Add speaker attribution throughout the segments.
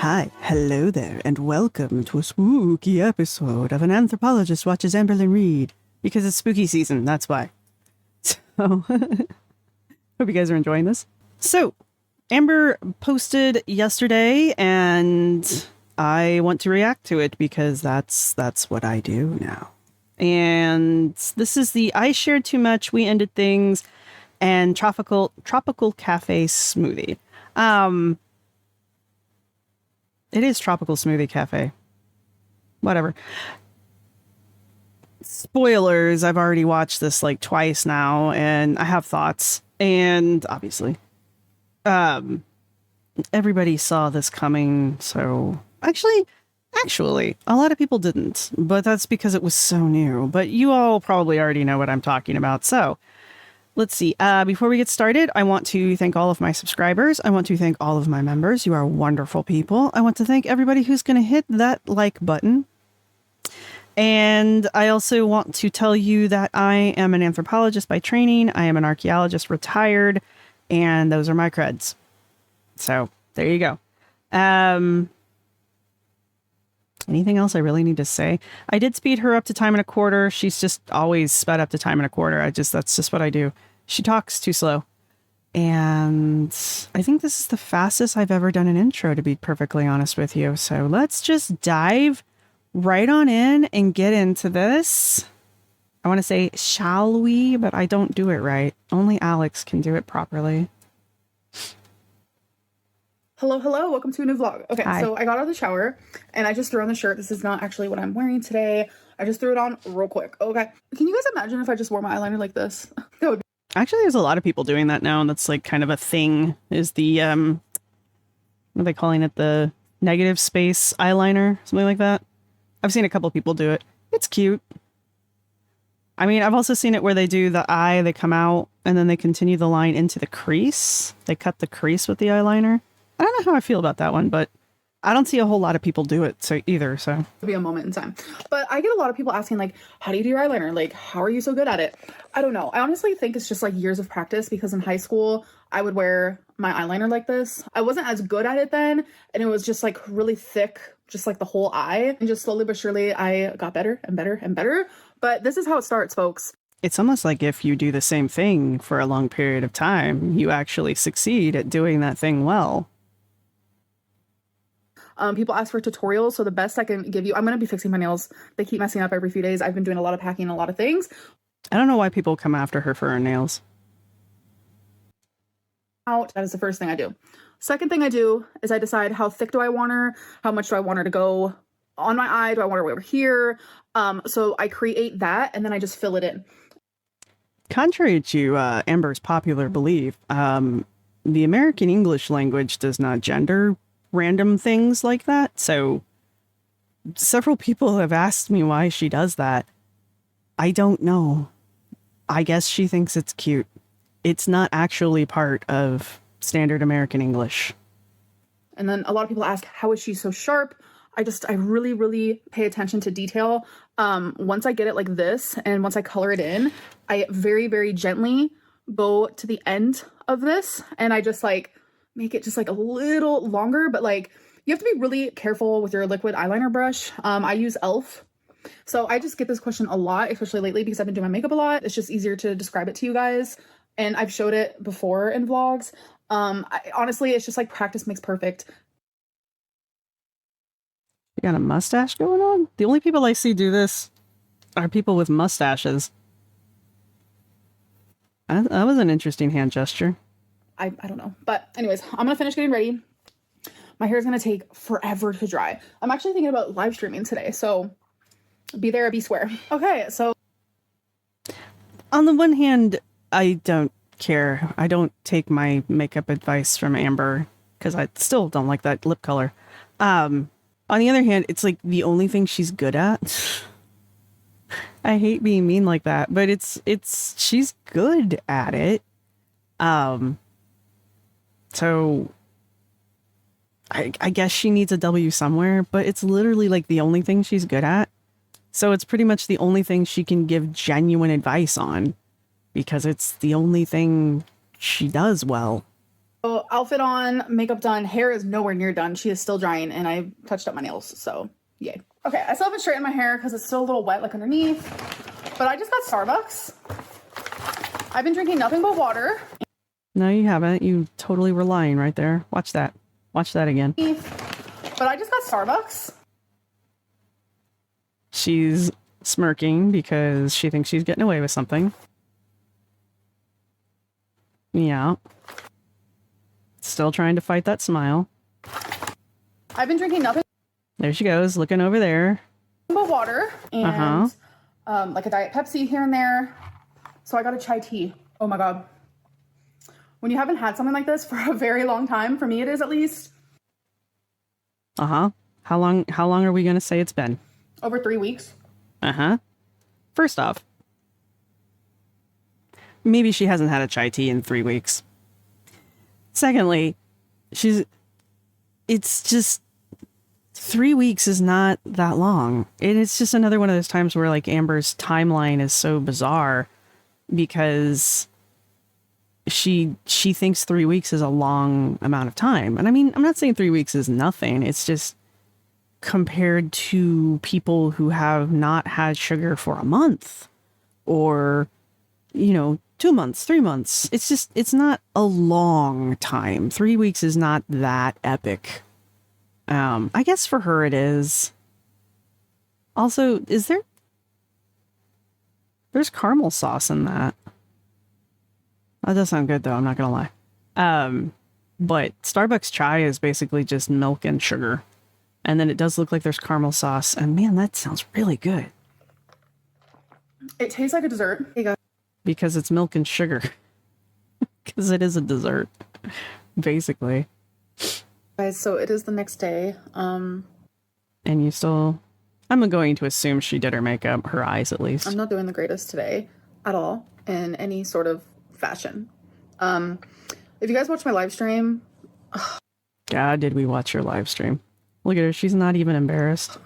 Speaker 1: Hi, hello there, and welcome to a spooky episode of An Anthropologist Watches Amberlynn Reid. Because it's spooky season, that's why. So, hope you guys are enjoying this. So, Amber posted yesterday, and I want to react to it because that's what I do now. And this is the I Shared Too Much, We Ended Things, and Tropical Cafe Smoothie. It is Tropical Smoothie Cafe. Whatever. Spoilers, I've already watched this like twice now, and I have thoughts. And obviously, everybody saw this coming, so... Actually, a lot of people didn't, but that's because it was so new. But you all probably already know what I'm talking about, so... Let's see. Before we get started, I want to thank all of my subscribers. I want to thank all of my members. You are wonderful people. I want to thank everybody who's going to hit that like button. And I also want to tell you that I am an anthropologist by training. I am an archaeologist retired, and those are my creds. So there you go. Anything else I really need to say? I did speed her up to time and a quarter. She's just always sped up to time and a quarter. That's just what I do. She talks too slow. And I think this is the fastest I've ever done an intro, to be perfectly honest with you. So let's just dive right on in and get into this. I want to say, shall we? But I don't do it right. Only Alex can do it properly.
Speaker 2: Hello, welcome to a new vlog. Okay,
Speaker 1: Hi.
Speaker 2: So I got out of the shower and I just threw on the shirt. This is not actually what I'm wearing today. I just threw it on real quick. Okay, can you guys imagine if I just wore my eyeliner like this? That would be...
Speaker 1: Actually, there's a lot of people doing that now, and that's like kind of a thing, is the, what are they calling it? The negative space eyeliner, something like that. I've seen a couple people do it. It's cute. I mean, I've also seen it where they do the eye, they come out, and then they continue the line into the crease. They cut the crease with the eyeliner. I don't know how I feel about that one, but I don't see a whole lot of people do it either. So
Speaker 2: be a moment in time. But I get a lot of people asking, like, how do you do your eyeliner? Like, how are you so good at it? I don't know. I honestly think it's just like years of practice, because in high school, I would wear my eyeliner like this. I wasn't as good at it then, and it was just like really thick, just like the whole eye. And just slowly but surely, I got better and better and better. But this is how it starts, folks.
Speaker 1: It's almost like if you do the same thing for a long period of time, you actually succeed at doing that thing well.
Speaker 2: People ask for tutorials, so the best I can give you, I'm going to be fixing my nails. They keep messing up every few days. I've been doing a lot of packing, a lot of things.
Speaker 1: I don't know why people come after her for her nails.
Speaker 2: That is the first thing I do. Second thing I do is I decide how thick do I want her, how much do I want her to go on my eye, do I want her over here? So I create that, and then I just fill it in.
Speaker 1: Contrary to Amber's popular belief, the American English language does not gender random things like that. So several people have asked me why she does that. I don't know. I guess she thinks it's cute. It's not actually part of standard American English.
Speaker 2: And then a lot of people ask, how is she so sharp? I really, really pay attention to detail. Once I get it like this, and once I color it in, I very, very gently go to the end of this, and I just like make it just like a little longer. But like, you have to be really careful with your liquid eyeliner brush. I use e.l.f. So I just get this question a lot, especially lately, because I've been doing my makeup a lot. It's just easier to describe it to you guys. And I've showed it before in vlogs. Honestly, it's just like practice makes perfect.
Speaker 1: You got a mustache going on? The only people I see do this are people with mustaches. That was an interesting hand gesture.
Speaker 2: I don't know. But anyways, I'm gonna finish getting ready. My hair is gonna take forever to dry. I'm actually thinking about live streaming today, so be there or be square. Okay, so
Speaker 1: on the one hand, I don't care. I don't take my makeup advice from Amber because I still don't like that lip color. On the other hand, it's like the only thing she's good at. I hate being mean like that, but she's good at it. So I guess she needs a W somewhere, but it's literally like the only thing she's good at. So it's pretty much the only thing she can give genuine advice on, because it's the only thing she does well.
Speaker 2: So outfit on, makeup done, hair is nowhere near done. She is still drying, and I touched up my nails, so yay. Okay, I still haven't straightened my hair because it's still a little wet like underneath, but I just got Starbucks. I've been drinking nothing but water.
Speaker 1: No, you haven't. You totally were lying right there. Watch that. Watch that again.
Speaker 2: But I just got Starbucks.
Speaker 1: She's smirking because she thinks she's getting away with something. Yeah. Still trying to fight that smile.
Speaker 2: I've been drinking nothing
Speaker 1: There she goes, looking over there.
Speaker 2: but water and like a Diet Pepsi here and there. So I got a chai tea. Oh my God. When you haven't had something like this for a very long time, for me it is at least.
Speaker 1: How long are we going to say it's been?
Speaker 2: Over 3 weeks.
Speaker 1: First off, maybe she hasn't had a chai tea in 3 weeks. Secondly, it's just 3 weeks is not that long. It's just another one of those times where like Amber's timeline is so bizarre because she thinks 3 weeks is a long amount of time. And I mean, I'm not saying 3 weeks is nothing. It's just compared to people who have not had sugar for a month or, 2 months, 3 months. It's not a long time. 3 weeks is not that epic. I guess for her it is. Also, there's caramel sauce in that. That does sound good though, I'm not gonna lie. But Starbucks chai is basically just milk and sugar. And then it does look like there's caramel sauce. And man, that sounds really good.
Speaker 2: It tastes like a dessert.
Speaker 1: Because it's milk and sugar. Because it is a dessert, basically.
Speaker 2: Guys, so it is the next day.
Speaker 1: And you still... I'm going to assume she did her makeup, her eyes at least.
Speaker 2: I'm not doing the greatest today at all in any sort of fashion. If you guys watch my live stream...
Speaker 1: God, did we watch your live stream. Look at her, she's not even embarrassed.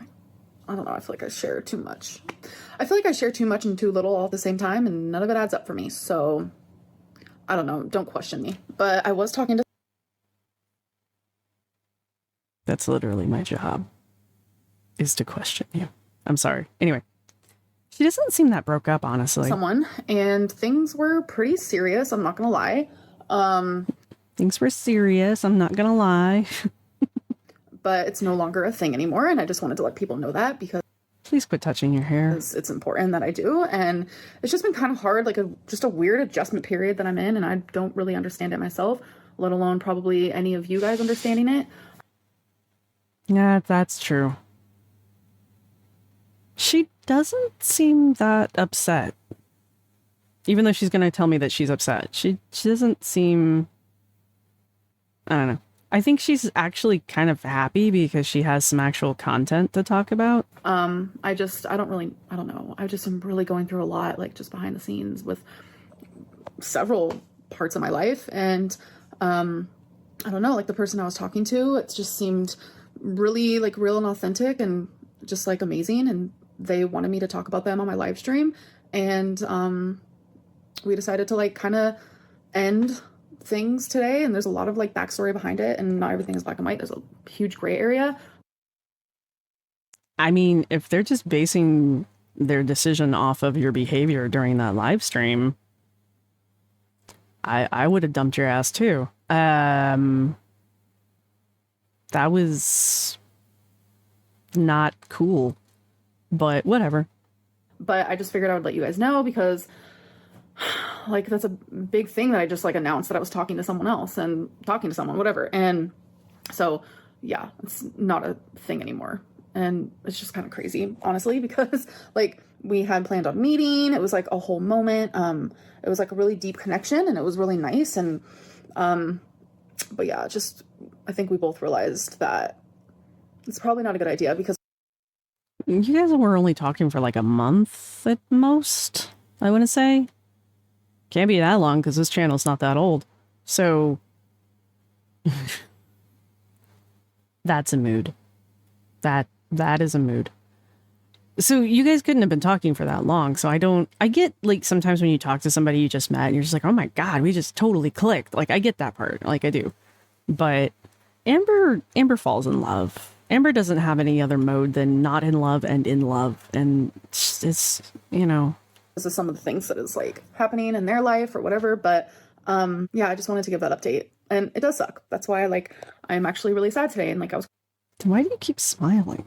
Speaker 2: I don't know, I feel like I share too much. I feel like I share too much and too little all at the same time, and none of it adds up for me, so... I don't know, don't question me. But I was talking to...
Speaker 1: That's literally my job, is to question you. I'm sorry. Anyway, she doesn't seem that broke up, honestly.
Speaker 2: Someone, and things were pretty serious, I'm not gonna lie.
Speaker 1: Things were serious, I'm not gonna lie.
Speaker 2: But it's no longer a thing anymore, and I just wanted to let people know that because
Speaker 1: please quit touching your hair.
Speaker 2: it's important that I do, and it's just been kind of hard, like just a weird adjustment period that I'm in, and I don't really understand it myself, let alone probably any of you guys understanding it.
Speaker 1: Yeah, that's true. She doesn't seem that upset. Even though she's going to tell me that she's upset. She doesn't seem... I don't know. I think she's actually kind of happy because she has some actual content to talk about.
Speaker 2: I don't know. I just am really going through a lot, like just behind the scenes with several parts of my life. And I don't know, like the person I was talking to, it just seemed really like real and authentic and just like amazing. And they wanted me to talk about them on my live stream. And we decided to like kind of end things today, and there's a lot of like backstory behind it, and not everything is black and white. There's a huge gray area.
Speaker 1: I mean, if they're just basing their decision off of your behavior during that live stream, I would have dumped your ass too. That was not cool, but whatever.
Speaker 2: But I just figured I would let you guys know because like that's a big thing that I just like announced that I was talking to someone else and talking to someone, whatever. And so yeah, it's not a thing anymore. And it's just kind of crazy, honestly, because like we had planned on meeting. It was like a whole moment. It was like a really deep connection, and it was really nice. And but yeah, just I think we both realized that it's probably not a good idea because
Speaker 1: you guys were only talking for like a month at most, I want to say. Can't be that long because this channel's not that old. So that's a mood. That is a mood. So you guys couldn't have been talking for that long. So I get like sometimes when you talk to somebody you just met and you're just like, oh my God, we just totally clicked. Like I get that part. Like I do. But Amber falls in love. Amber doesn't have any other mode than not in love and in love. And it's, you know.
Speaker 2: This is some of the things that is like happening in their life or whatever. But yeah, I just wanted to give that update. And it does suck. That's why I'm actually really sad today. And like
Speaker 1: why do you keep smiling?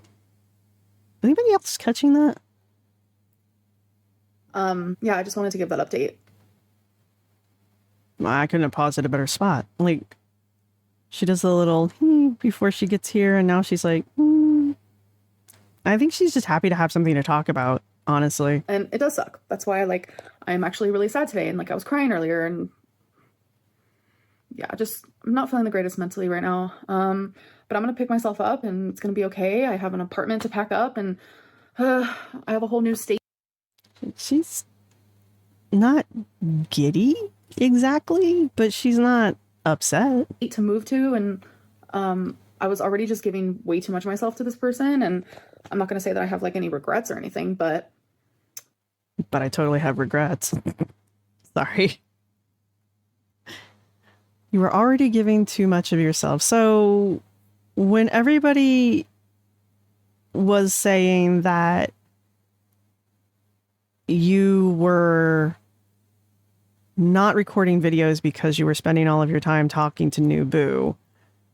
Speaker 1: Anybody else catching that?
Speaker 2: Yeah, I just wanted to give that update.
Speaker 1: I couldn't have paused at a better spot. Like, she does the little before she gets here, and now she's like, I think she's just happy to have something to talk about, honestly.
Speaker 2: And it does suck. That's why I'm actually really sad today. And like I was crying earlier, and yeah, I'm not feeling the greatest mentally right now. But I'm going to pick myself up and it's going to be okay. I have an apartment to pack up and I have a whole new state.
Speaker 1: She's not giddy exactly, but she's not upset.
Speaker 2: To move to. And I was already just giving way too much of myself to this person. And I'm not going to say that I have like any regrets or anything, but
Speaker 1: I totally have regrets. Sorry. You were already giving too much of yourself. So when everybody was saying that you were not recording videos because you were spending all of your time talking to new boo,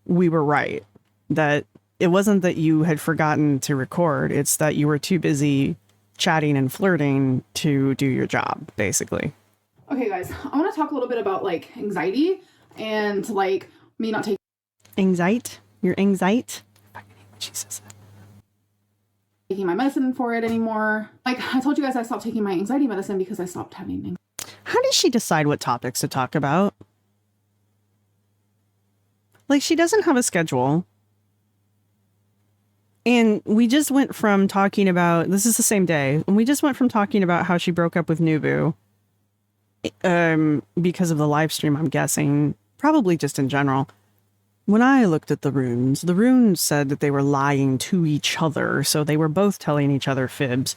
Speaker 1: we were right. That it wasn't that you had forgotten to record. It's that you were too busy chatting and flirting to do your job, basically.
Speaker 2: Okay, guys, I want to talk a little bit about like anxiety and like me not taking
Speaker 1: anxiety. Your anxiety? Jesus.
Speaker 2: Taking my medicine for it anymore. Like I told you guys, I stopped taking my anxiety medicine because I stopped having anxiety.
Speaker 1: How does she decide what topics to talk about? Like, she doesn't have a schedule. And we just went from talking about, this is the same day, and we just went from talking about how she broke up with Nubu because of the live stream, I'm guessing, probably just in general. When I looked at the runes said that they were lying to each other, so they were both telling each other fibs.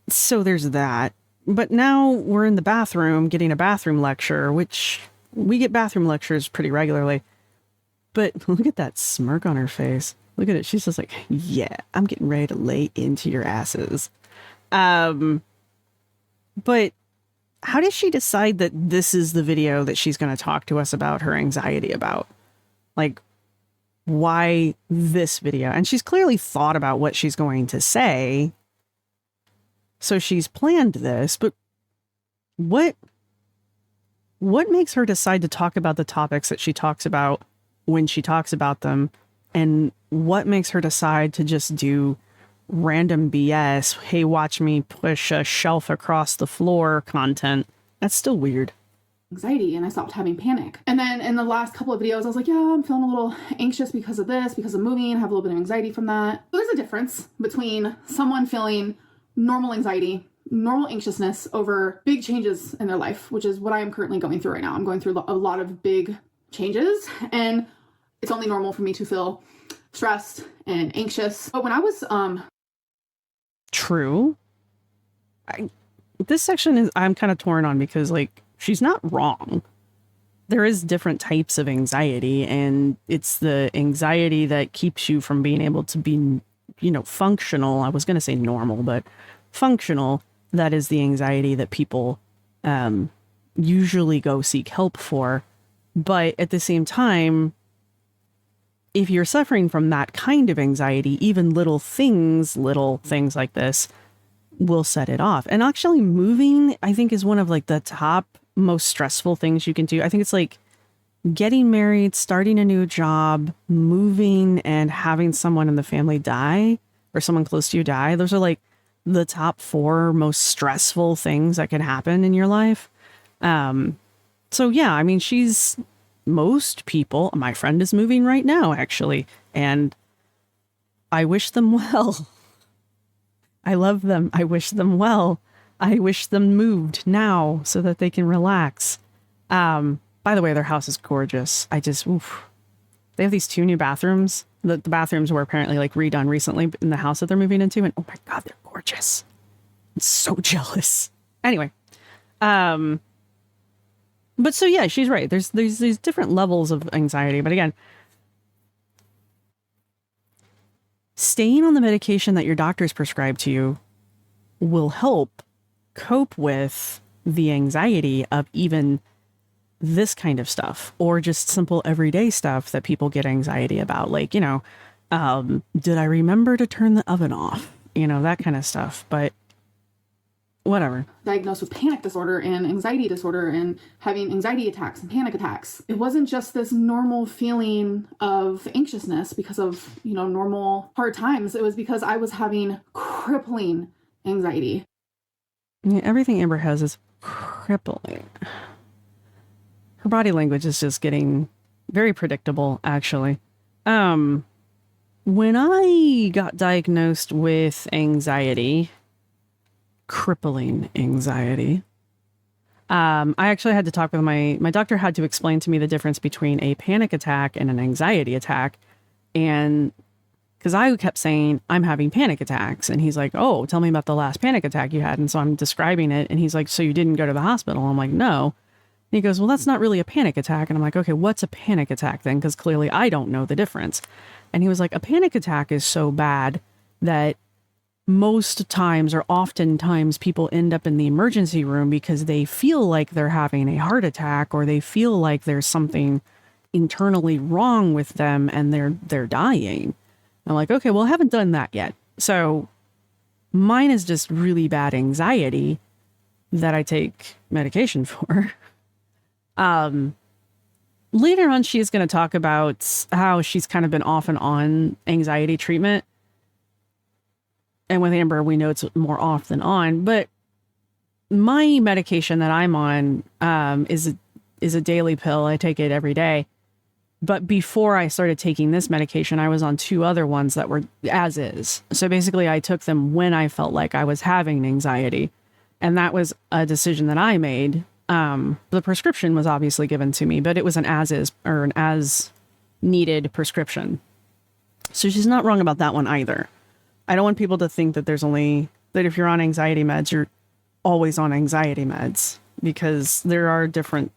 Speaker 1: So there's that. But now we're in the bathroom getting a bathroom lecture, which we get bathroom lectures pretty regularly. But look at that smirk on her face. Look at it. She's just like, yeah, I'm getting ready to lay into your asses. But how does she decide that this is the video that she's going to talk to us about her anxiety about? Like, why this video? And she's clearly thought about what she's going to say. So she's planned this, but what makes her decide to talk about the topics that she talks about when she talks about them? And what makes her decide to just do random BS, hey, watch me push a shelf across the floor content? That's still weird.
Speaker 2: Anxiety, and I stopped having panic. And then in the last couple of videos, I was like, yeah, I'm feeling a little anxious because of this, because of moving, I have a little bit of anxiety from that. So there's a difference between someone feeling normal anxiety, normal anxiousness over big changes in their life, which is what I am currently going through right now. I'm going through a lot of big changes, and it's only normal for me to feel stressed and anxious. But when I was
Speaker 1: true. This section is I'm kind of torn on because like she's not wrong. There is different types of anxiety, and it's the anxiety that keeps you from being able to be, functional. I was going to say normal, but functional. That is the anxiety that people usually go seek help for. But at the same time, if you're suffering from that kind of anxiety, even little things like this will set it off. And actually moving, I think, is one of like the top most stressful things you can do. I think it's like getting married, starting a new job, moving, and having someone in the family die or someone close to you die. Those are like the top 4 most stressful things that can happen in your life. So yeah, I mean, most people, my friend is moving right now, actually, and I wish them well. I love them. I wish them well. I wish them moved now so that they can relax. By the way, their house is gorgeous. They have these 2 new bathrooms. The bathrooms were apparently like redone recently in the house that they're moving into, and oh my god, they're gorgeous. I'm so jealous. Anyway, but so yeah, she's right. There's these different levels of anxiety, but again, staying on the medication that your doctor's prescribed to you will help cope with the anxiety of even this kind of stuff, or just simple everyday stuff that people get anxiety about. Like, did I remember to turn the oven off? That kind of stuff. But whatever.
Speaker 2: Diagnosed with panic disorder and anxiety disorder and having anxiety attacks and panic attacks. It wasn't just this normal feeling of anxiousness because of, normal hard times. It was because I was having crippling anxiety.
Speaker 1: Yeah, everything Amber has is crippling. Her body language is just getting very predictable, actually. When I got diagnosed with anxiety, crippling anxiety, I actually had to talk with my doctor had to explain to me the difference between a panic attack and an anxiety attack. And because I kept saying, I'm having panic attacks. And he's like, oh, tell me about the last panic attack you had. And so I'm describing it. And he's like, so you didn't go to the hospital? I'm like, no. And he goes, well, that's not really a panic attack. And I'm like, okay, what's a panic attack then? Because clearly I don't know the difference. And he was like, a panic attack is so bad that most times or oftentimes people end up in the emergency room because they feel like they're having a heart attack, or they feel like there's something internally wrong with them and they're dying. I'm like, okay, well, I haven't done that yet. So mine is just really bad anxiety that I take medication for. Later on, she's going to talk about how she's kind of been off and on anxiety treatment. And with Amber, we know it's more off than on. But my medication that I'm on is a daily pill. I take it every day. But before I started taking this medication, I was on 2 other ones that were as is. So basically, I took them when I felt like I was having anxiety. And that was a decision that I made. The prescription was obviously given to me, but it was an as is or an as needed prescription. So she's not wrong about that one either. I don't want people to think that that if you're on anxiety meds, you're always on anxiety meds, because there are different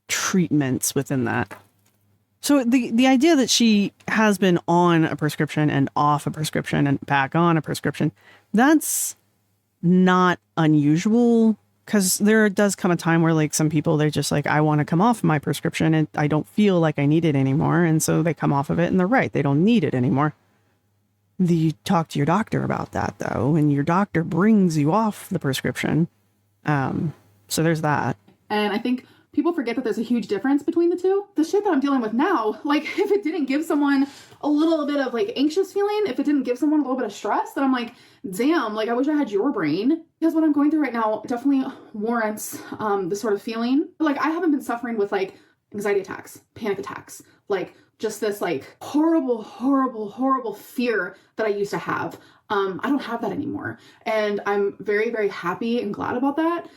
Speaker 1: treatments within that. So the idea that she has been on a prescription and off a prescription and back on a prescription, that's not unusual, because there does come a time where like some people, they're just like, I want to come off my prescription and I don't feel like I need it anymore. And so they come off of it and they're right. They don't need it anymore. You talk to your doctor about that though, and your doctor brings you off the prescription. So there's that.
Speaker 2: And I think people forget that there's a huge difference between the two. The shit that I'm dealing with now, like if it didn't give someone a little bit of like anxious feeling, if it didn't give someone a little bit of stress, then I'm like, damn, like I wish I had your brain. Because what I'm going through right now definitely warrants this sort of feeling. Like I haven't been suffering with like anxiety attacks, panic attacks, like just this like horrible, horrible, horrible fear that I used to have. I don't have that anymore. And I'm very, very happy and glad about that.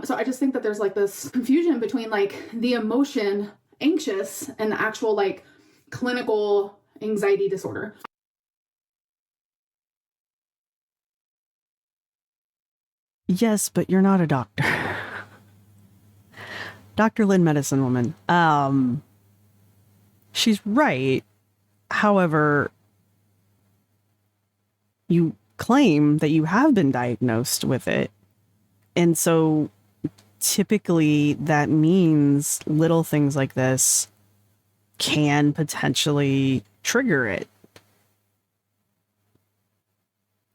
Speaker 2: So I just think that there's like this confusion between like the emotion anxious and the actual like clinical anxiety disorder.
Speaker 1: Yes, but you're not a doctor. Dr. Lynn, medicine woman. She's right. However, you claim that you have been diagnosed with it. And so typically that means little things like this can potentially trigger it.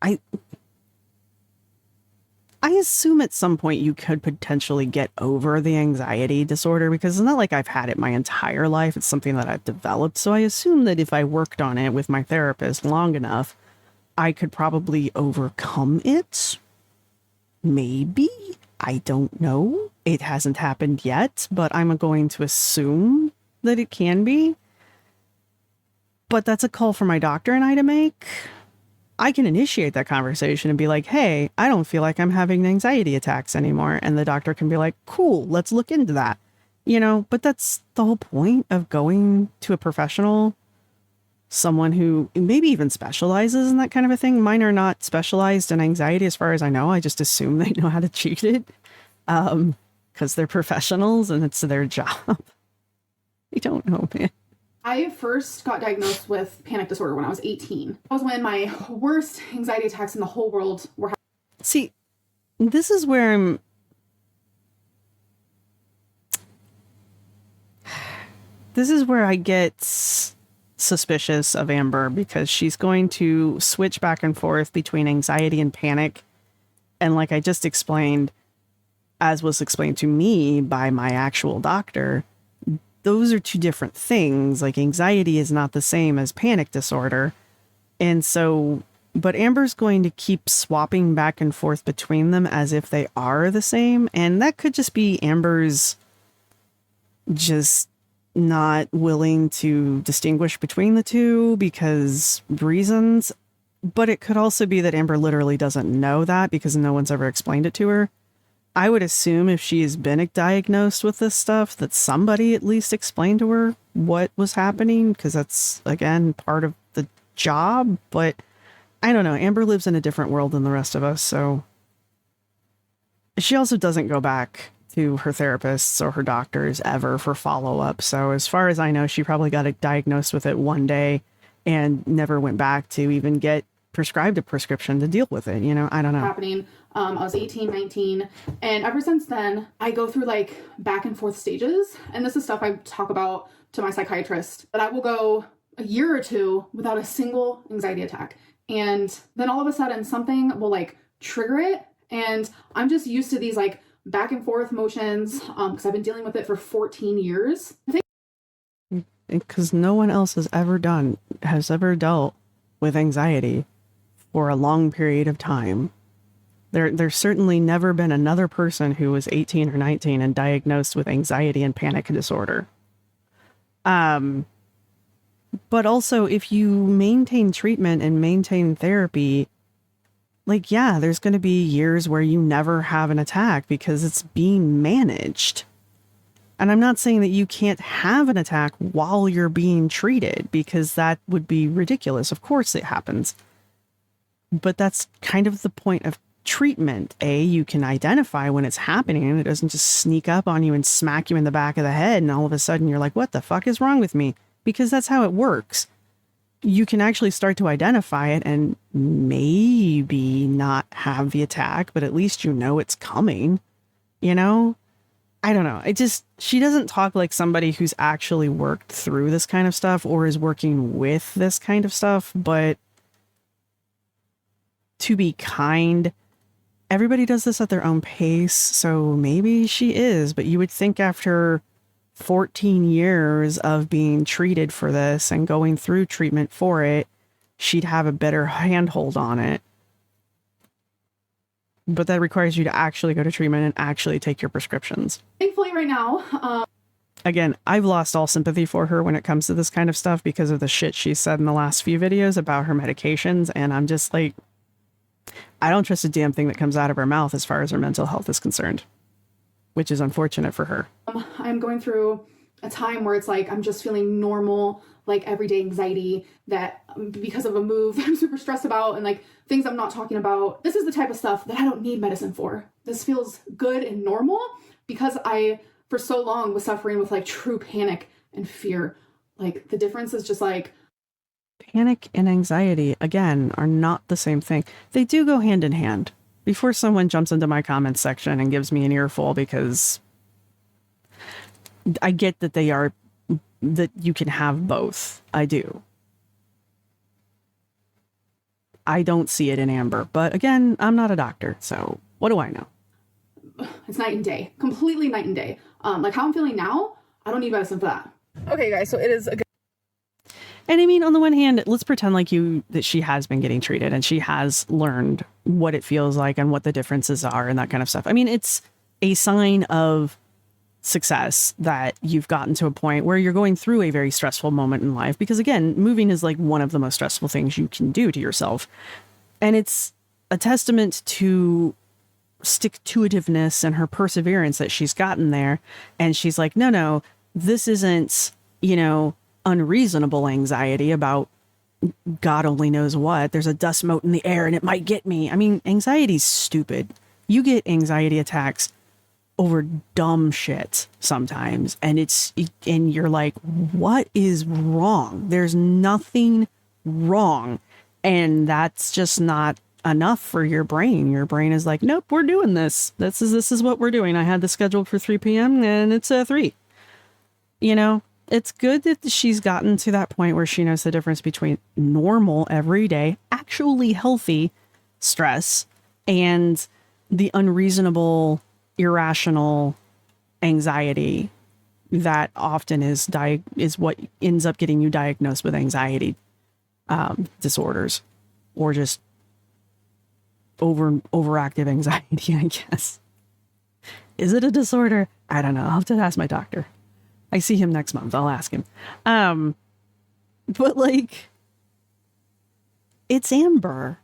Speaker 1: I assume at some point you could potentially get over the anxiety disorder, because it's not like I've had it my entire life. It's something that I've developed. So I assume that if I worked on it with my therapist long enough, I could probably overcome it. Maybe. I don't know. It hasn't happened yet, but I'm going to assume that it can be. But that's a call for my doctor and I to make. I can initiate that conversation and be like, hey, I don't feel like I'm having anxiety attacks anymore. And the doctor can be like, cool, let's look into that. But that's the whole point of going to a professional. someone who maybe even specializes in that kind of a thing. Mine are not specialized in anxiety as far as I know. I just assume they know how to treat it because they're professionals and it's their job. I don't know, man.
Speaker 2: I first got diagnosed with panic disorder when I was 18. That was when my worst anxiety attacks in the whole world were.
Speaker 1: See, this is where I get suspicious of Amber, because she's going to switch back and forth between anxiety and panic. And like I just explained, as was explained to me by my actual doctor, those are two different things. Like anxiety is not the same as panic disorder. And so, but Amber's going to keep swapping back and forth between them as if they are the same. And that could just be Amber's just not willing to distinguish between the two because reasons. But it could also be that Amber literally doesn't know that because no one's ever explained it to her. I would assume if she has been diagnosed with this stuff, that somebody at least explained to her what was happening, because that's, again, part of the job. But I don't know. Amber lives in a different world than the rest of us, so she also doesn't go back to her therapists or her doctors ever for follow-up. So as far as I know, she probably got diagnosed with it one day and never went back to even get prescribed a prescription to deal with it. You know, I don't know.
Speaker 2: Happening. I was 18, 19, and ever since then, I go through like back and forth stages. And this is stuff I talk about to my psychiatrist, that I will go a year or two without a single anxiety attack. And then all of a sudden something will like trigger it. And I'm just used to these like back and forth motions because I've been dealing with it for 14 years.
Speaker 1: Because no one else has ever dealt with anxiety for a long period of time. There's certainly never been another person who was 18 or 19 and diagnosed with anxiety and panic disorder. But also, if you maintain treatment and maintain therapy, like, yeah, there's going to be years where you never have an attack because it's being managed. And I'm not saying that you can't have an attack while you're being treated, because that would be ridiculous. Of course it happens. But that's kind of the point of treatment. You can identify when it's happening and it doesn't just sneak up on you and smack you in the back of the head and all of a sudden you're like, what the fuck is wrong with me? Because that's how it works. You can actually start to identify it and maybe not have the attack, but at least you know it's coming. You know? I don't know. She doesn't talk like somebody who's actually worked through this kind of stuff or is working with this kind of stuff, but to be kind, everybody does this at their own pace, so maybe she is, but you would think after 14 years of being treated for this and going through treatment for it, she'd have a better handhold on it. But that requires you to actually go to treatment and actually take your prescriptions.
Speaker 2: Thankfully right now,
Speaker 1: again, I've lost all sympathy for her when it comes to this kind of stuff because of the shit she said in the last few videos about her medications, and I'm just like, I don't trust a damn thing that comes out of her mouth as far as her mental health is concerned, which is unfortunate for her.
Speaker 2: I'm going through a time where it's like I'm just feeling normal, like everyday anxiety that because of a move that I'm super stressed about and like things I'm not talking about. This is the type of stuff that I don't need medicine for. This feels good and normal because I, for so long, was suffering with like true panic and fear. Like the difference is just like,
Speaker 1: panic and anxiety, again, are not the same thing. They do go hand in hand. Before someone jumps into my comments section and gives me an earful, because I get that that you can have both. I do. I don't see it in Amber. But again, I'm not a doctor, so what do I know?
Speaker 2: It's night and day. Completely night and day. Like how I'm feeling now, I don't need medicine for that. Okay, guys, so it is a good.
Speaker 1: And I mean, on the one hand, let's pretend like that she has been getting treated and she has learned what it feels like and what the differences are and that kind of stuff. I mean, it's a sign of success that you've gotten to a point where you're going through a very stressful moment in life, because again, moving is like one of the most stressful things you can do to yourself. And it's a testament to stick-to-itiveness and her perseverance that she's gotten there. And she's like, no, this isn't, unreasonable anxiety about God only knows what. There's a dust mote in the air and it might get me. I mean, anxiety's stupid. You get anxiety attacks over dumb shit sometimes, and you're like, what is wrong? There's nothing wrong. And that's just not enough for your brain. Your brain is like, nope, we're doing this. This is what we're doing. I had this scheduled for 3 p.m. and it's 3. You know, it's good that she's gotten to that point where she knows the difference between normal, everyday, actually healthy stress and the unreasonable, irrational anxiety that often is what ends up getting you diagnosed with anxiety disorders, or just overactive anxiety, I guess. Is it a disorder? I don't know. I'll have to ask my doctor. I see him next month. I'll ask him. But like, it's Amber.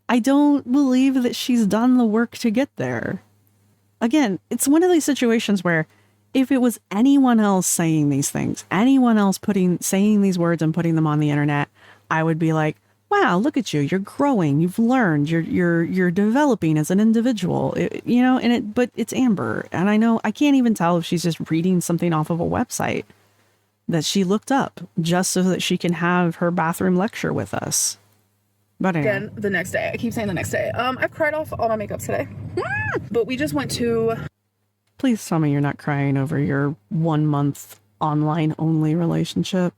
Speaker 1: I don't believe that she's done the work to get there. Again, it's one of these situations where if it was anyone else saying these things, anyone else saying these words and putting them on the internet, I would be like, wow, look at you. You're growing. You've learned. You're developing as an individual, but it's Amber. And I know I can't even tell if she's just reading something off of a website that she looked up just so that she can have her bathroom lecture with us. But anyway.
Speaker 2: Again, the next day. I keep saying the next day. I've cried off all my makeup today. But we just went to...
Speaker 1: Please tell me you're not crying over your 1 month online only relationship.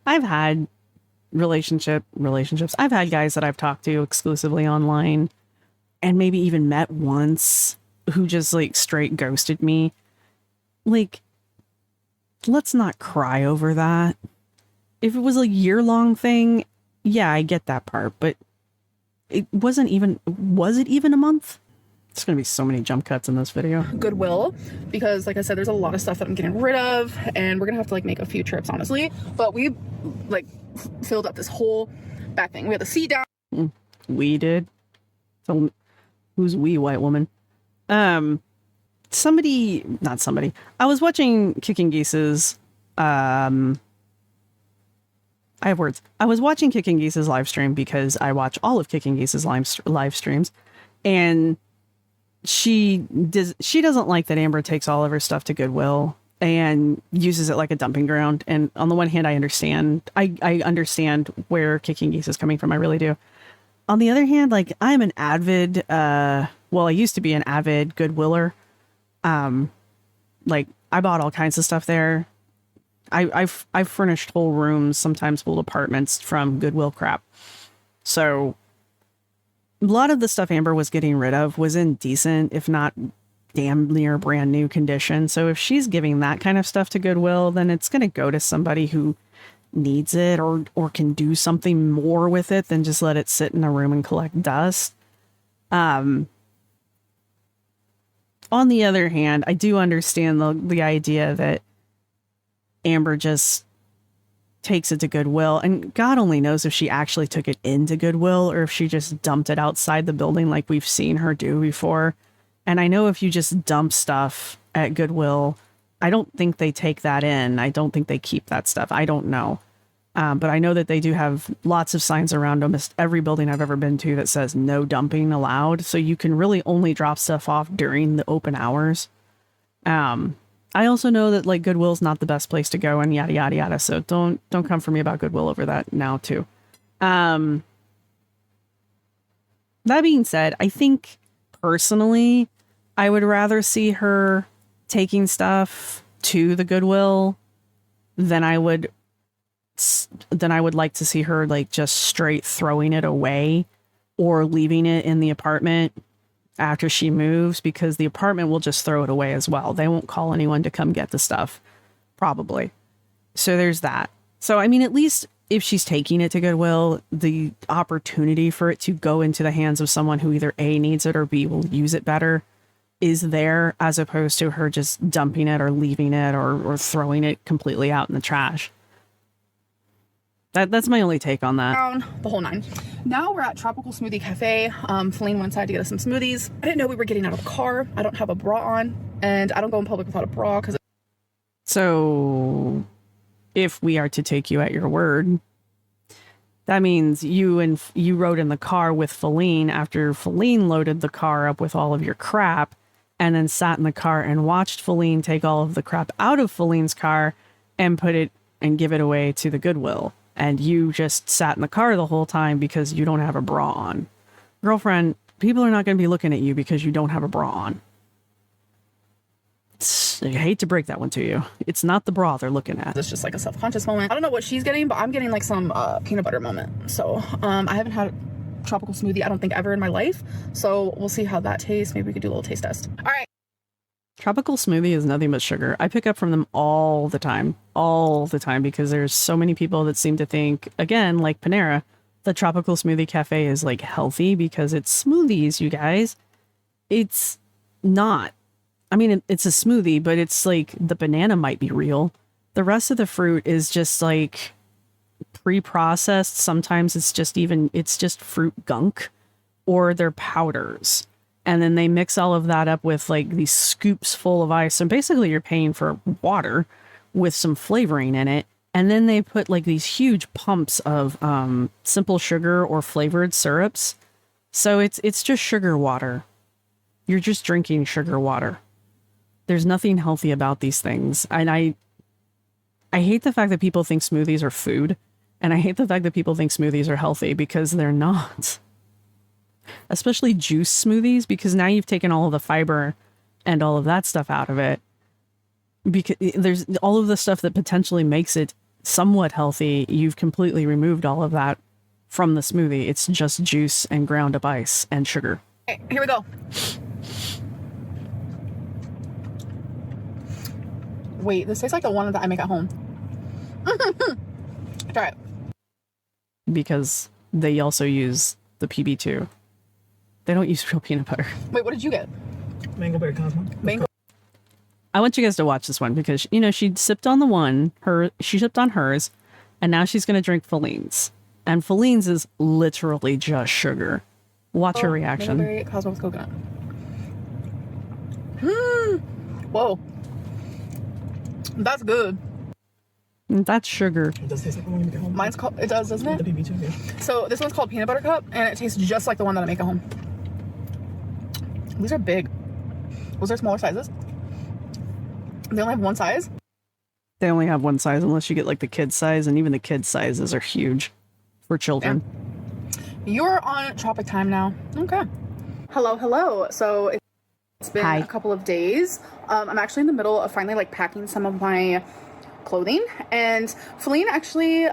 Speaker 1: I've had relationships. I've had guys that I've talked to exclusively online and maybe even met once who just like straight ghosted me. Like, let's not cry over that. If it was a year-long thing, yeah, I get that part, but was it even a month? There's going to be so many jump cuts in this video.
Speaker 2: Goodwill, because like I said, there's a lot of stuff that I'm getting rid of, and we're going to have to like make a few trips, honestly. But we like filled up this whole back thing. We had the seat down.
Speaker 1: We did. So who's we, white woman? Not somebody. I was watching Kicking Geese's, I have words. I was watching Kicking Geese's live stream because I watch all of Kicking Geese's live streams, and she doesn't like that Amber takes all of her stuff to Goodwill and uses it like a dumping ground. And on the one hand, I understand. I understand where Kicking Geese is coming from. I really do. On the other hand, like, I'm an avid, I used to be an avid Goodwiller. Like, I bought all kinds of stuff there. I've furnished whole rooms, sometimes whole apartments from Goodwill crap. So a lot of the stuff Amber was getting rid of was in decent, if not damn near brand new condition. So if she's giving that kind of stuff to Goodwill, then it's going to go to somebody who needs it or can do something more with it than just let it sit in a room and collect dust. On the other hand, I do understand the idea that Amber just takes it to Goodwill, and God only knows if she actually took it into Goodwill or if she just dumped it outside the building like we've seen her do before. And I know if you just dump stuff at Goodwill, I don't think they take that in. I don't think they keep that stuff. I don't know. But I know that they do have lots of signs around almost every building I've ever been to that says no dumping allowed. So you can really only drop stuff off during the open hours. I also know that like Goodwill's not the best place to go and yada, yada, yada. So don't come for me about Goodwill over that now too. That being said, I think personally, I would rather see her taking stuff to the Goodwill than I would like to see her like just straight throwing it away or leaving it in the apartment after she moves, because the apartment will just throw it away as well. They won't call anyone to come get the stuff, probably. So there's that. So, I mean, at least if she's taking it to Goodwill, the opportunity for it to go into the hands of someone who either A, needs it, or B, will use it better is there, as opposed to her just dumping it or leaving it or throwing it completely out in the trash. That's my only take on that.
Speaker 2: Down the whole 9. Now we're at Tropical Smoothie Cafe. Feline went inside to get us some smoothies. I didn't know we were getting out of the car. I don't have a bra on, and I don't go in public without a bra.
Speaker 1: So if we are to take you at your word, That means you rode in the car with Feline after Feline loaded the car up with all of your crap, and then sat in the car and watched Feline take all of the crap out of Feline's car and put it and give it away to the Goodwill. And you just sat in the car the whole time because you don't have a bra on. Girlfriend, people are not going to be looking at you because you don't have a bra on. I hate to break that one to you. It's not the bra they're looking at.
Speaker 2: It's just like a self-conscious moment. I don't know what she's getting, but I'm getting like some peanut butter moment. So I haven't had a tropical smoothie, I don't think, ever in my life. So we'll see how that tastes. Maybe we could do a little taste test. All right.
Speaker 1: Tropical smoothie is nothing but sugar. I pick up from them all the time, because there's so many people that seem to think, again, like Panera, the Tropical Smoothie Cafe is like healthy because it's smoothies, you guys. It's not. I mean, it's a smoothie, but it's like the banana might be real. The rest of the fruit is just like pre-processed. Sometimes it's just fruit gunk, or they're powders. And then they mix all of that up with like these scoops full of ice. And basically you're paying for water with some flavoring in it. And then they put like these huge pumps of simple sugar or flavored syrups. So it's just sugar water. You're just drinking sugar water. There's nothing healthy about these things. And I hate the fact that people think smoothies are food. And I hate the fact that people think smoothies are healthy, because they're not. Especially juice smoothies, because now you've taken all of the fiber and all of that stuff out of it. Because there's all of the stuff that potentially makes it somewhat healthy. You've completely removed all of that from the smoothie. It's just juice and ground up ice and sugar.
Speaker 2: Okay, here we go. Wait, this tastes like the one that I make at home. Try it.
Speaker 1: Because they also use the PB2. They don't use real peanut butter.
Speaker 2: Wait, what did you get?
Speaker 3: Mango Berry Cosmo.
Speaker 2: Mango.
Speaker 1: I want you guys to watch this one because, she sipped on she sipped on hers, and now she's going to drink Feline's. And Feline's is literally just sugar. Watch her reaction.
Speaker 2: Mango Berry Cosmo with coconut. Whoa. That's good.
Speaker 1: That's sugar.
Speaker 3: It does taste like the one you make at home.
Speaker 2: Mine's called, it does, doesn't
Speaker 3: The
Speaker 2: it?
Speaker 3: PB2, yeah.
Speaker 2: So this one's called Peanut Butter Cup, and it tastes just like the one that I make at home. These are big. Was there smaller sizes? They only have one size?
Speaker 1: They only have one size unless you get like the kid size, and even the kid sizes are huge for children.
Speaker 2: Yeah. You're on Tropic Time now. Okay. Hello. So it's been a couple of days. I'm actually in the middle of finally like packing some of my clothing, and Feline actually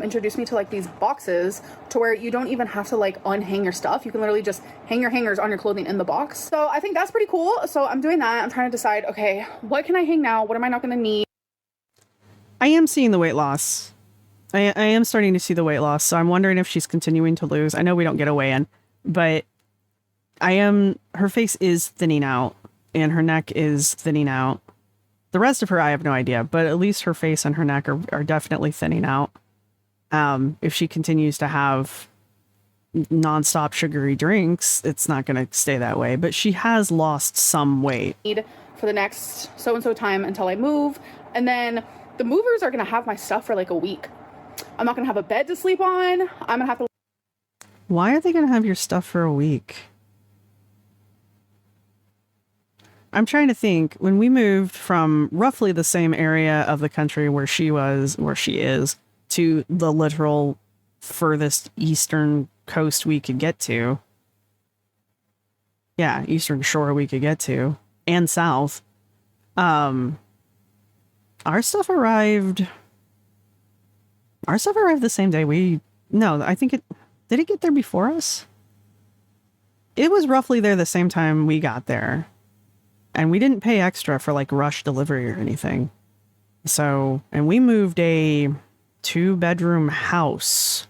Speaker 2: introduced me to like these boxes to where you don't even have to like unhang your stuff. You can literally just hang your hangers on your clothing in the box. So I think that's pretty cool. So I'm doing that. I'm trying to decide, okay, what can I hang now? What am I not going to need?
Speaker 1: I am seeing the weight loss. I am starting to see the weight loss. So I'm wondering if she's continuing to lose. I know we don't get a weigh-in, but her face is thinning out and her neck is thinning out. The rest of her, I have no idea, but at least her face and her neck are definitely thinning out. If she continues to have nonstop sugary drinks, it's not going to stay that way, but she has lost some weight.
Speaker 2: For the next so-and-so time until I move. And then the movers are going to have my stuff for like a week. I'm not going to have a bed to sleep on. I'm going to have to...
Speaker 1: Why are they going to have your stuff for a week? I'm trying to think. When we moved from roughly the same area of the country where she is, to the literal furthest eastern coast we could get to. Yeah, eastern shore we could get to. And south. Our stuff arrived the same day I think did it get there before us? It was roughly there the same time we got there. And we didn't pay extra for like rush delivery or anything. So, and we moved a 2-bedroom house.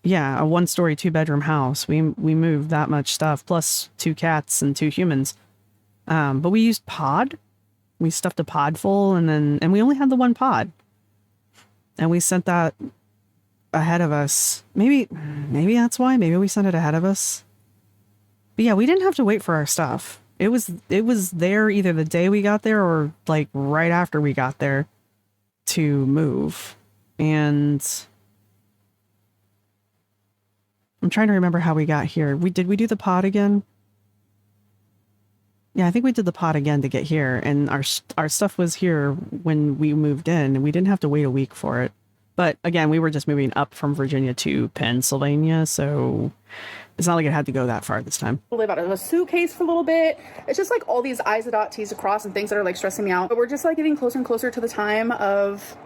Speaker 1: Yeah, a 1-story 2-bedroom house. We moved that much stuff, plus 2 cats and 2 humans. But we used pod. We stuffed a pod full, and we only had the 1 pod. And we sent that ahead of us. Maybe that's why. Maybe we sent it ahead of us. But yeah, we didn't have to wait for our stuff. It was there either the day we got there or like right after we got there to move. And I'm trying to remember how we got here. Did we do the pod again? Yeah, I think we did the pod again to get here, and our stuff was here when we moved in, and we didn't have to wait a week for it. But again, we were just moving up from Virginia to Pennsylvania, so it's not like it had to go that far this time.
Speaker 2: Live out of a suitcase for a little bit. It's just like all these I's to dot, T's to cross, and things that are like stressing me out. But we're just like getting closer and closer to the time of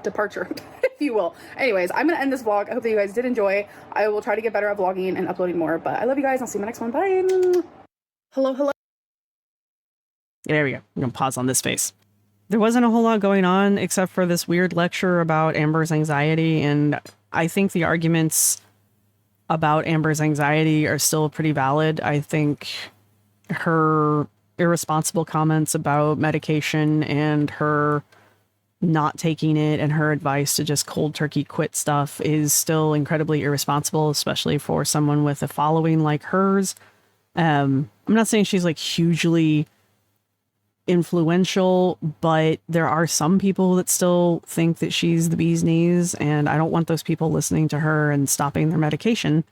Speaker 2: departure, if you will. Anyways, I'm gonna end this vlog. I hope that you guys did enjoy. I will try to get better at vlogging and uploading more, but I love you guys. I'll see you in the next one. Bye. Hello.
Speaker 1: Yeah, there we go. I'm gonna pause on this face. There wasn't a whole lot going on except for this weird lecture about Amber's anxiety, and I think the arguments about Amber's anxiety are still pretty valid. I think her irresponsible comments about medication and her not taking it and her advice to just cold turkey quit stuff is still incredibly irresponsible, especially for someone with a following like hers. I'm not saying she's like hugely influential, but there are some people that still think that she's the bee's knees, and I don't want those people listening to her and stopping their medication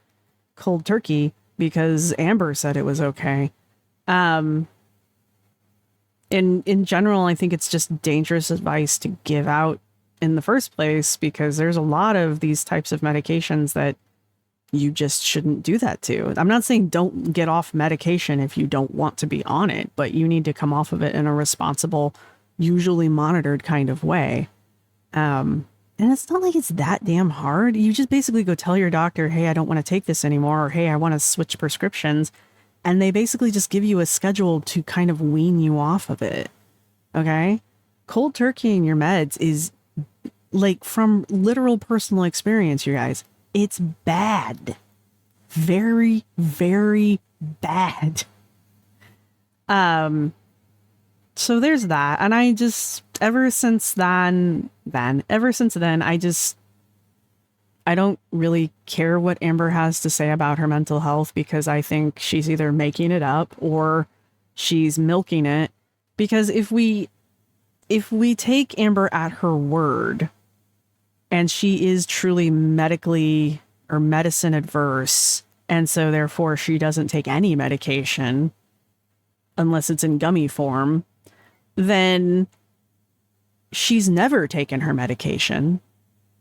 Speaker 1: cold turkey because Amber said it was okay. In general, I think it's just dangerous advice to give out in the first place, because there's a lot of these types of medications that you just shouldn't do that to. I'm not saying don't get off medication if you don't want to be on it, but you need to come off of it in a responsible, usually monitored kind of way. And it's not like it's that damn hard. You just basically go tell your doctor, hey, I don't want to take this anymore, or hey, I want to switch prescriptions. And they basically just give you a schedule to kind of wean you off of it. Okay? Cold turkeying your meds is, like, from literal personal experience, you guys, it's bad. Very, very bad. So there's that. And I just, ever since then, I don't really care what Amber has to say about her mental health, because I think she's either making it up or she's milking it. Because if we take Amber at her word, and she is truly medically or medicine adverse, and so therefore she doesn't take any medication unless it's in gummy form, then she's never taken her medication,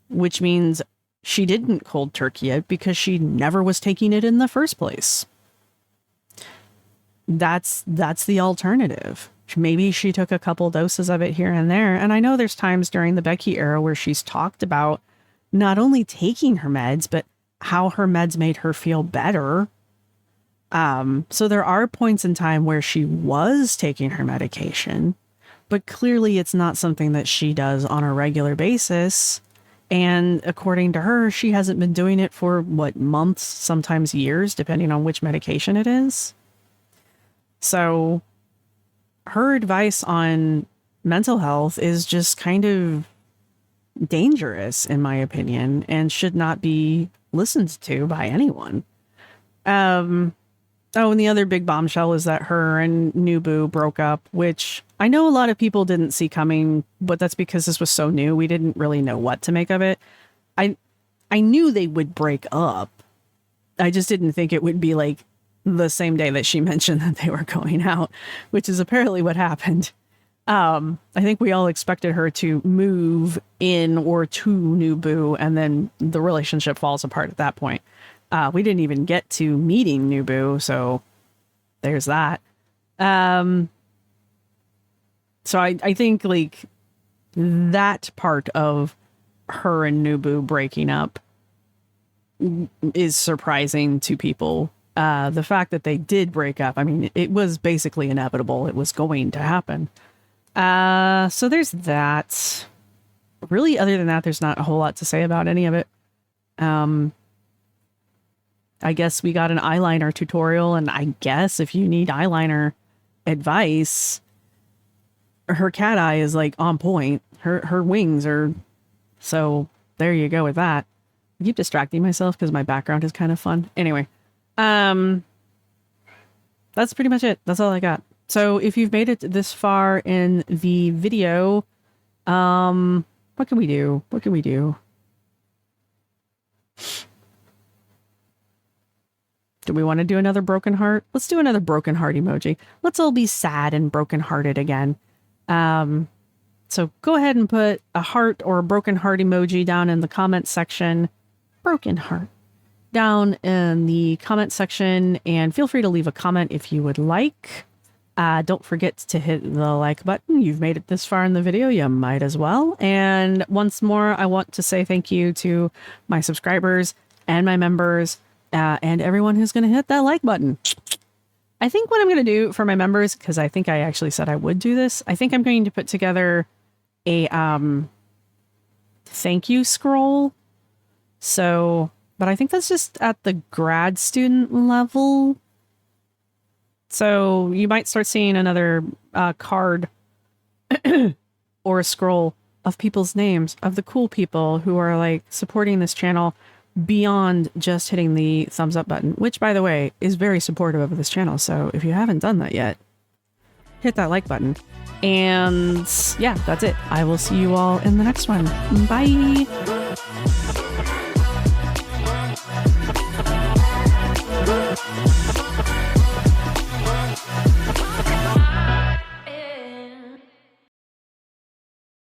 Speaker 1: which means she didn't cold turkey it because she never was taking it in the first place. That's the alternative. Maybe she took a couple doses of it here and there. And I know there's times during the Becky era where she's talked about not only taking her meds, but how her meds made her feel better. So there are points in time where she was taking her medication, but clearly it's not something that she does on a regular basis. And according to her, she hasn't been doing it for months, sometimes years, depending on which medication it is. So her advice on mental health is just kind of dangerous, in my opinion, and should not be listened to by anyone. And the other big bombshell is that her and New Boo broke up, which I know a lot of people didn't see coming, but that's because this was so new. We didn't really know what to make of it. I knew they would break up. I just didn't think it would be like the same day that she mentioned that they were going out, which is apparently what happened. I think we all expected her to move in or to New Boo, and then the relationship falls apart at that point. We didn't even get to meeting New Boo, so there's that. So I think like that part of her and New Boo breaking up is surprising to people. The fact that they did break up, I mean, it was basically inevitable. It was going to happen. So there's that. Really, other than that, there's not a whole lot to say about any of it. I guess we got an eyeliner tutorial, and I guess if you need eyeliner advice, her cat eye is like on point. Her wings are, so there you go with that. I keep distracting myself because my background is kind of fun. Anyway, that's pretty much it. That's all I got. So if you've made it this far in the video, What can we do? What can we do? Do we want to do another broken heart? Let's do another broken heart emoji. Let's all be sad and brokenhearted again. So go ahead and put a heart or a broken heart emoji down in the comment section. Broken heart. Down in the comment section, and feel free to leave a comment if you would like. Don't forget to hit the like button. You've made it this far in the video, you might as well. And once more, I want to say thank you to my subscribers and my members and everyone who's going to hit that like button. I think what I'm going to do for my members, because I think I actually said I would do this, I think I'm going to put together a thank you scroll. So, but I think that's just at the grad student level. So you might start seeing another card or a scroll of people's names, of the cool people who are like supporting this channel beyond just hitting the thumbs up button, which by the way is very supportive of this channel. So if you haven't done that yet, hit that like button. And yeah, that's it. I will see you all in the next one. Bye.